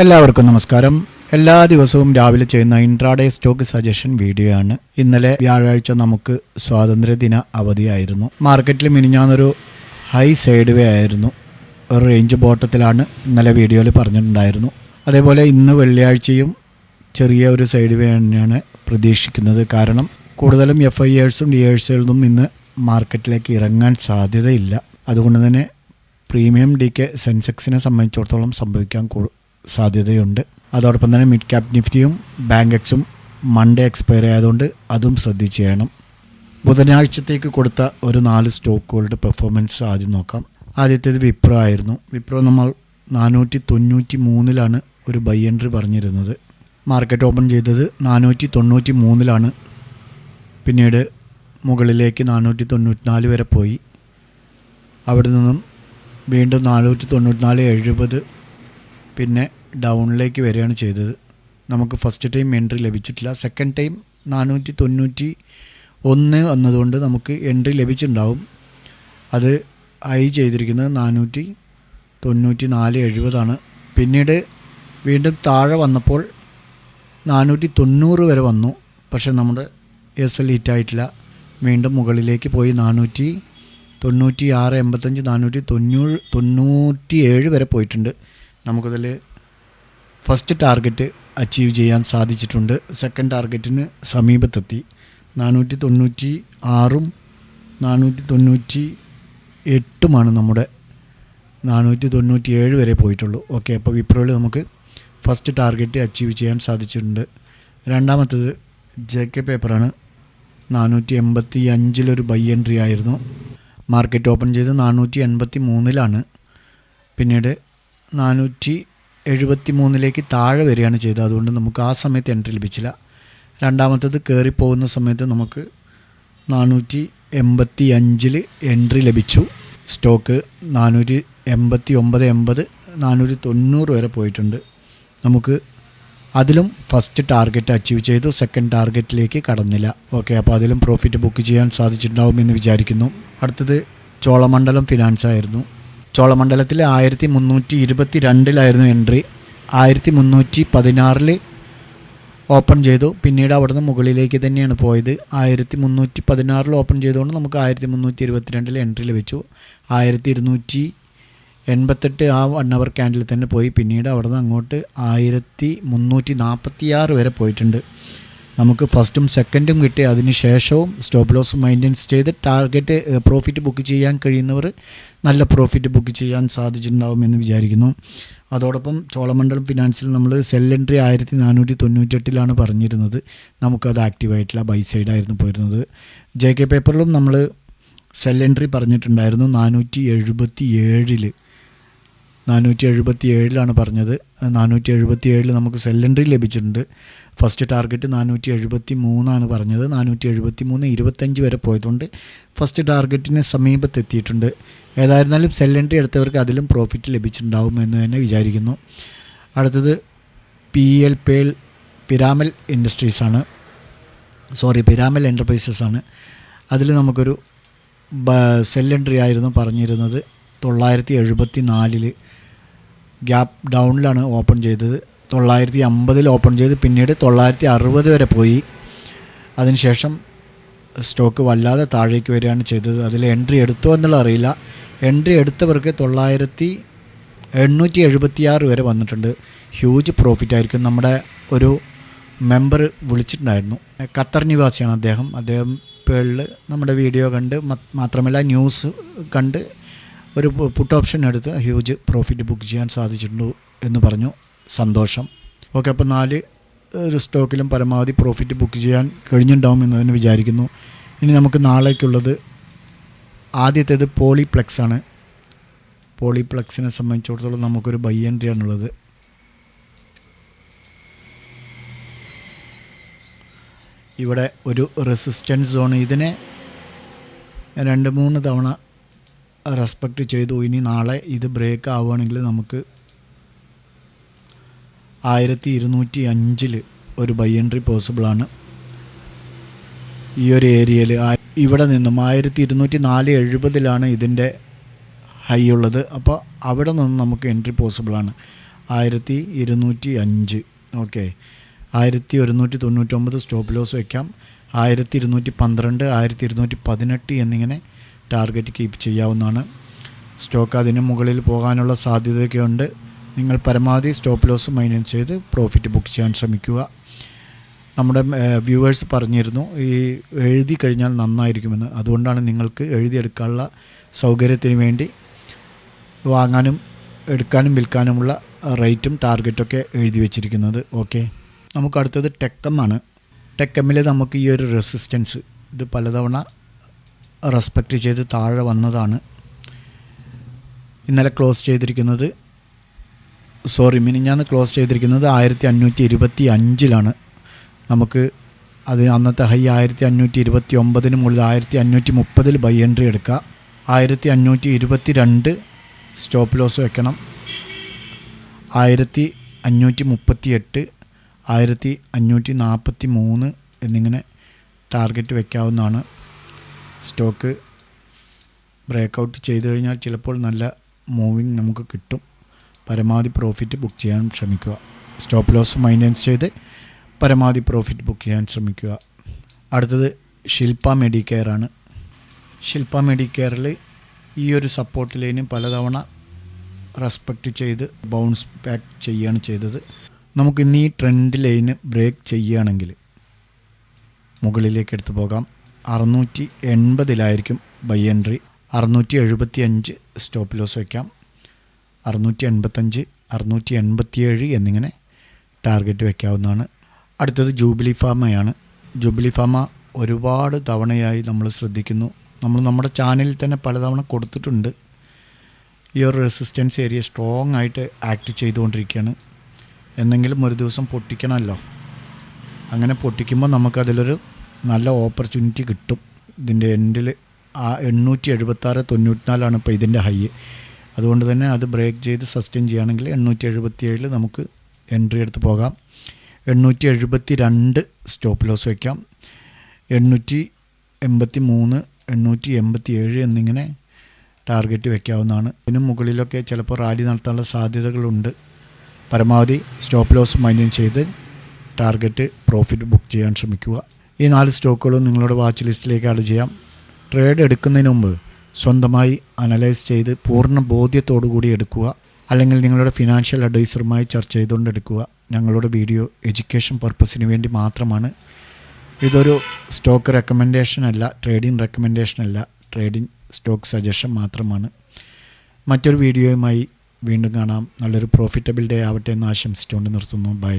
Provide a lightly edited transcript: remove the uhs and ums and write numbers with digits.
എല്ലാവർക്കും നമസ്കാരം. എല്ലാ ദിവസവും രാവിലെ ചെയ്യുന്ന ഇൻട്രാഡേ സ്റ്റോക്ക് സജഷൻ വീഡിയോ ആണ്. ഇന്നലെ വ്യാഴാഴ്ച നമുക്ക് സ്വാതന്ത്ര്യദിന അവധിയായിരുന്നു. മാർക്കറ്റിൽ മിനിഞ്ഞാന്നൊരു ഹൈ സൈഡ് വേ ആയിരുന്നു. ഒരു റേഞ്ച് ബോട്ടത്തിലാണ് ഇന്നലെ വീഡിയോയിൽ പറഞ്ഞിട്ടുണ്ടായിരുന്നു. അതേപോലെ ഇന്ന് വെള്ളിയാഴ്ചയും ചെറിയ ഒരു സൈഡ് വേ തന്നെയാണ് പ്രതീക്ഷിക്കുന്നത്. കാരണം കൂടുതലും FIAസും DIAസും ഇന്ന് മാർക്കറ്റിലേക്ക് ഇറങ്ങാൻ സാധ്യതയില്ല. അതുകൊണ്ട് തന്നെ പ്രീമിയം DK സെൻസെക്സിനെ സംബന്ധിച്ചിടത്തോളം സംഭവിക്കാൻ സാധ്യതയുണ്ട്. അതോടൊപ്പം തന്നെ മിഡ് ക്യാപ് നിഫ്റ്റിയും ബാങ്ക് എക്സും മൺഡേ എക്സ്പയർ ആയതുകൊണ്ട് അതും ശ്രദ്ധിച്ച് ചെയ്യണം. ബുധനാഴ്ചത്തേക്ക് കൊടുത്ത ഒരു 4 സ്റ്റോക്കുകളുടെ പെർഫോമൻസ് ആദ്യം നോക്കാം. ആദ്യത്തേത് വിപ്രോ ആയിരുന്നു. വിപ്രോ നമ്മൾ 493 ഒരു ബൈ എൻട്രി പറഞ്ഞിരുന്നത്. മാർക്കറ്റ് ഓപ്പൺ ചെയ്തത് 493 പിന്നീട് മുകളിലേക്ക് 494 വരെ പോയി. അവിടെ നിന്നും വീണ്ടും 494.70 പിന്നെ ഡൗണിലേക്ക് വരികയാണ് ചെയ്തത്. നമുക്ക് ഫസ്റ്റ് ടൈം എൻട്രി ലഭിച്ചിട്ടില്ല. സെക്കൻഡ് ടൈം 491 വന്നതുകൊണ്ട് നമുക്ക് എൻട്രി ലഭിച്ചിട്ടുണ്ടാവും. അത് ഹൈ ചെയ്തിരിക്കുന്നത് 494.70 പിന്നീട് വീണ്ടും താഴെ വന്നപ്പോൾ 490 വരെ വന്നു. പക്ഷേ നമ്മുടെ SL ഹിറ്റായിട്ടില്ല. വീണ്ടും മുകളിലേക്ക് പോയി 496, 85, 497 വരെ പോയിട്ടുണ്ട്. നമുക്കതിൽ ഫസ്റ്റ് ടാർഗറ്റ് അച്ചീവ് ചെയ്യാൻ സാധിച്ചിട്ടുണ്ട്. സെക്കൻഡ് ടാർഗറ്റിന് സമീപത്തെത്തി. 496ഉം 498 നമ്മുടെ 497 വരെ പോയിട്ടുള്ളൂ. ഓക്കെ, അപ്പോൾ വിപ്രോയിൽ നമുക്ക് ഫസ്റ്റ് ടാർഗറ്റ് അച്ചീവ് ചെയ്യാൻ സാധിച്ചിട്ടുണ്ട്. രണ്ടാമത്തേത് JK പേപ്പറാണ്. 485 ഒരു ബൈ എൻട്രി ആയിരുന്നു. മാർക്കറ്റ് ഓപ്പൺ ചെയ്ത് 483 പിന്നീട് 473 താഴെ വരികയാണ് ചെയ്തത്. അതുകൊണ്ട് നമുക്ക് ആ സമയത്ത് എൻട്രി ലഭിച്ചില്ല. രണ്ടാമത്തേത് കയറിപ്പോകുന്ന സമയത്ത് നമുക്ക് 485 എൻട്രി ലഭിച്ചു. സ്റ്റോക്ക് 489, 490 വരെ പോയിട്ടുണ്ട്. നമുക്ക് അതിലും ഫസ്റ്റ് ടാർഗറ്റ് അച്ചീവ് ചെയ്തു. സെക്കൻഡ് ടാർഗറ്റിലേക്ക് കടന്നില്ല. ഓക്കെ, അപ്പോൾ അതിലും പ്രോഫിറ്റ് ബുക്ക് ചെയ്യാൻ സാധിച്ചിട്ടുണ്ടാവുമെന്ന് വിചാരിക്കുന്നു. അടുത്തത് ചോളമണ്ഡലം ഫിനാൻസ് ആയിരുന്നു. ചോളമണ്ഡലത്തിൽ 1322 എൻട്രി. 1316 ഓപ്പൺ ചെയ്തു. പിന്നീട് അവിടുന്ന് മുകളിലേക്ക് തന്നെയാണ് പോയത്. 1316 ഓപ്പൺ ചെയ്തുകൊണ്ട് നമുക്ക് 1322 എൻട്രി ലഭിച്ചു. 1288 ആ 1 അവർ ക്യാൻഡിൽ തന്നെ പോയി. പിന്നീട് അവിടുന്ന് അങ്ങോട്ട് 1346 വരെ പോയിട്ടുണ്ട്. നമുക്ക് ഫസ്റ്റും സെക്കൻഡും കിട്ടി. അതിന് ശേഷവും സ്റ്റോപ്പ് ലോസ് മെയിൻ്റെനൻസ് ചെയ്ത് ടാർഗറ്റ് പ്രോഫിറ്റ് ബുക്ക് ചെയ്യാൻ കഴിയുന്നവർ നല്ല പ്രോഫിറ്റ് ബുക്ക് ചെയ്യാൻ സാധിച്ചിട്ടുണ്ടാകുമെന്ന് വിചാരിക്കുന്നു. അതോടൊപ്പം ചോളമണ്ഡലം ഫിനാൻസിൽ നമ്മൾ സെൽ എൻട്രി 1498 പറഞ്ഞിരുന്നത്. നമുക്കത് ആക്റ്റീവായിട്ടില്ല. ബൈ സൈഡായിരുന്നു പോയിരുന്നത്. JK പേപ്പറിലും നമ്മൾ സെൽ എൻട്രി പറഞ്ഞിട്ടുണ്ടായിരുന്നു. 477 പറഞ്ഞത്. 477 നമുക്ക് സെൽ എൻട്രി ലഭിച്ചിട്ടുണ്ട്. ഫസ്റ്റ് ടാർഗറ്റ് 473 പറഞ്ഞത്. 473 25 വരെ പോയതുകൊണ്ട് ഫസ്റ്റ് ടാർഗറ്റിന് സമീപത്തെത്തിയിട്ടുണ്ട്. ഏതായിരുന്നാലും സെൽ എൻട്രി എടുത്തവർക്ക് അതിലും പ്രോഫിറ്റ് ലഭിച്ചിട്ടുണ്ടാവും എന്ന് തന്നെ വിചാരിക്കുന്നു. അടുത്തത് പിരാമൽ എൻ്റർപ്രൈസസ് ആണ്. അതിൽ നമുക്കൊരു സെൽ എൻട്രി ആയിരുന്നു പറഞ്ഞിരുന്നത്. 974 ഗ്യാപ്പ് ഡൗണിലാണ് ഓപ്പൺ ചെയ്തത്. 950 ഓപ്പൺ ചെയ്ത് പിന്നീട് 960 വരെ പോയി. അതിനുശേഷം സ്റ്റോക്ക് വല്ലാതെ താഴേക്ക് വരികയാണ് ചെയ്തത്. അതിൽ എൻട്രി എടുത്തോ എന്നുള്ള അറിയില്ല. എൻട്രി എടുത്തവർക്ക് 9876 വരെ വന്നിട്ടുണ്ട്. ഹ്യൂജ് പ്രോഫിറ്റ് ആയിരിക്കും. നമ്മുടെ ഒരു മെമ്പർ വിളിച്ചിട്ടുണ്ടായിരുന്നു. ഖത്തർ നിവാസിയാണ് അദ്ദേഹം. പേരിൽ നമ്മുടെ വീഡിയോ കണ്ട് മാത്രമല്ല ന്യൂസ് കണ്ട് ഒരു പുട്ട് ഓപ്ഷൻ എടുത്ത് ഹ്യൂജ് പ്രോഫിറ്റ് ബുക്ക് ചെയ്യാൻ സാധിച്ചിട്ടുണ്ട് എന്ന് പറഞ്ഞു. സന്തോഷം. ഓക്കെ, അപ്പോൾ 4 ഒരു സ്റ്റോക്കിലും പരമാവധി പ്രോഫിറ്റ് ബുക്ക് ചെയ്യാൻ കഴിഞ്ഞിട്ടുണ്ടാവും എന്ന് തന്നെ വിചാരിക്കുന്നു. ഇനി നമുക്ക് നാളേക്കുള്ളത് ആദ്യത്തേത് പോളിപ്ലെക്സ് ആണ്. പോളിപ്ലെക്സിനെ സംബന്ധിച്ചിടത്തോളം നമുക്കൊരു ബൈ എൻട്രി ആണുള്ളത്. ഇവിടെ ഒരു റെസിസ്റ്റൻസ് സോൺ, ഇതിനെ 2-3 തവണ റെസ്പെക്റ്റ് ചെയ്തു. ഇനി നാളെ ഇത് ബ്രേക്ക് ആവുകയാണെങ്കിൽ നമുക്ക് 1205 ഒരു ബൈ എൻട്രി പോസിബിളാണ്. ഈ ഒരു ഏരിയയിൽ ഇവിടെ നിന്നും 1204.70 ഇതിൻ്റെ ഹൈ ഉള്ളത്. അപ്പോൾ അവിടെ നിന്ന് നമുക്ക് എൻട്രി പോസിബിളാണ്. 1205. ഓക്കെ, 1199 സ്റ്റോപ്പ് ലോസ് വയ്ക്കാം. 1212, 1218 എന്നിങ്ങനെ ടാർഗറ്റ് കീപ്പ് ചെയ്യാവുന്നതാണ്. സ്റ്റോക്ക് അതിന് മുകളിൽ പോകാനുള്ള സാധ്യതയൊക്കെ ഉണ്ട്. നിങ്ങൾ പരമാവധി സ്റ്റോപ്പ് ലോസ് മെയിൻറ്റെയിൻ ചെയ്ത് പ്രോഫിറ്റ് ബുക്ക് ചെയ്യാൻ ശ്രമിക്കുക. നമ്മുടെ വ്യൂവേഴ്സ് പറഞ്ഞിരുന്നു ഈ എഴുതി കഴിഞ്ഞാൽ നന്നായിരിക്കുമെന്ന്. അതുകൊണ്ടാണ് നിങ്ങൾക്ക് എഴുതിയെടുക്കാനുള്ള സൗകര്യത്തിന് വേണ്ടി വാങ്ങാനും എടുക്കാനും വിൽക്കാനുമുള്ള റേറ്റും ടാർഗറ്റൊക്കെ എഴുതി വെച്ചിരിക്കുന്നത്. ഓക്കെ, നമുക്ക് അടുത്തത് ടെക്കം ആണ്. ടെക്കമ്മിൽ നമുക്ക് ഈ ഒരു റെസിസ്റ്റൻസ് ഇത് പലതവണ റെസ്പെക്റ്റ് ചെയ്ത് താഴെ വന്നതാണ്. ഇന്നലെ മിനിഞ്ഞാന്ന് ക്ലോസ് ചെയ്തിരിക്കുന്നത് 1525 നമുക്ക് അത് അന്നത്തെ ഹൈ 1529 മുകളിൽ 1530 ബൈ എൻട്രി എടുക്കുക. 1522 സ്റ്റോപ്പ് ലോസ് വെക്കണം. 1538, 1543 എന്നിങ്ങനെ ടാർഗറ്റ് വയ്ക്കാവുന്നതാണ്. സ്റ്റോക്ക് ബ്രേക്കൗട്ട് ചെയ്തു കഴിഞ്ഞാൽ ചിലപ്പോൾ നല്ല മൂവിങ് നമുക്ക് കിട്ടും. പരമാവധി പ്രോഫിറ്റ് ബുക്ക് ചെയ്യാൻ ശ്രമിക്കുക. സ്റ്റോപ്പ് ലോസ് മെയിൻറ്റെയിൻ ചെയ്ത് പരമാവധി പ്രോഫിറ്റ് ബുക്ക് ചെയ്യാൻ ശ്രമിക്കുക. അടുത്തത് ശില്പ മെഡിക്കെയർ ആണ്. ശില്പ മെഡിക്കെയറിൽ ഈ ഒരു സപ്പോർട്ട് ലൈന് പലതവണ റെസ്പെക്റ്റ് ചെയ്ത് ബൗൺസ് ബാക്ക് ചെയ്യുകയാണ് ചെയ്തത്. നമുക്കിന്ന് ഈ ട്രെൻഡ് ലൈന് ബ്രേക്ക് ചെയ്യുകയാണെങ്കിൽ മുകളിലേക്ക് എടുത്തു പോകാം. 680 ബൈ എൻട്രി. 675 സ്റ്റോപ്പ് ലോസ് വയ്ക്കാം. 685, 687 എന്നിങ്ങനെ ടാർഗറ്റ് വയ്ക്കാവുന്നതാണ്. അടുത്തത് ജൂബിലി ഫാമയാണ്. ജൂബിലി ഫാമ ഒരുപാട് തവണയായി നമ്മൾ ശ്രദ്ധിക്കുന്നു. നമ്മൾ നമ്മുടെ ചാനലിൽ തന്നെ പലതവണ കൊടുത്തിട്ടുണ്ട്. ഈ ഒരു റെസിസ്റ്റൻസ് ഏരിയ സ്ട്രോങ് ആയിട്ട് ആക്ട് ചെയ്തുകൊണ്ടിരിക്കുകയാണ്. എന്നെങ്കിലും ഒരു ദിവസം പൊട്ടിക്കണമല്ലോ. അങ്ങനെ പൊട്ടിക്കുമ്പോൾ നമുക്കതിലൊരു നല്ല ഓപ്പർച്യൂണിറ്റി കിട്ടും. ഇതിൻ്റെ എൻഡിൽ 876.94 ഇപ്പോൾ ഇതിൻ്റെ ഹൈ. അതുകൊണ്ട് തന്നെ അത് ബ്രേക്ക് ചെയ്ത് സസ്റ്റെയിൻ ചെയ്യുകയാണെങ്കിൽ 877 നമുക്ക് എൻട്രി എടുത്ത് പോകാം. 872 സ്റ്റോപ്പ് ലോസ് വയ്ക്കാം. 883, 887 എന്നിങ്ങനെ ടാർഗറ്റ് വയ്ക്കാവുന്നതാണ്. ഇതിന് മുകളിലൊക്കെ ചിലപ്പോൾ റാലി നടത്താനുള്ള സാധ്യതകളുണ്ട്. പരമാവധി സ്റ്റോപ്പ് ലോസ് മെയിൻറ്റെയിൻ ചെയ്ത് ടാർഗറ്റ് പ്രോഫിറ്റ് ബുക്ക് ചെയ്യാൻ ശ്രമിക്കുക. ഈ 4 സ്റ്റോക്കുകളും നിങ്ങളുടെ വാച്ച് ലിസ്റ്റിലേക്ക് ആഡ് ചെയ്യാം. ട്രേഡ് എടുക്കുന്നതിന് മുമ്പ് സ്വന്തമായി അനലൈസ് ചെയ്ത് പൂർണ്ണ ബോധ്യത്തോടു കൂടി എടുക്കുക. അല്ലെങ്കിൽ നിങ്ങളുടെ ഫിനാൻഷ്യൽ അഡ്വൈസറുമായി ചർച്ച ചെയ്തുകൊണ്ട് എടുക്കുക. ഞങ്ങളുടെ വീഡിയോ എഡ്യൂക്കേഷൻ പർപ്പസിന് വേണ്ടി മാത്രമാണ്. ഇതൊരു സ്റ്റോക്ക് റെക്കമെൻഡേഷൻ അല്ല, ട്രേഡിംഗ് റെക്കമെൻഡേഷൻ അല്ല, ട്രേഡിംഗ് സ്റ്റോക്ക് സജഷൻ മാത്രമാണ്. മറ്റൊരു വീഡിയോയുമായി വീണ്ടും കാണാം. നല്ലൊരു പ്രോഫിറ്റബിൾ ഡേ ആവട്ടെ എന്ന് ആശംസിച്ചുകൊണ്ട് നിർത്തുന്നു. ബൈ.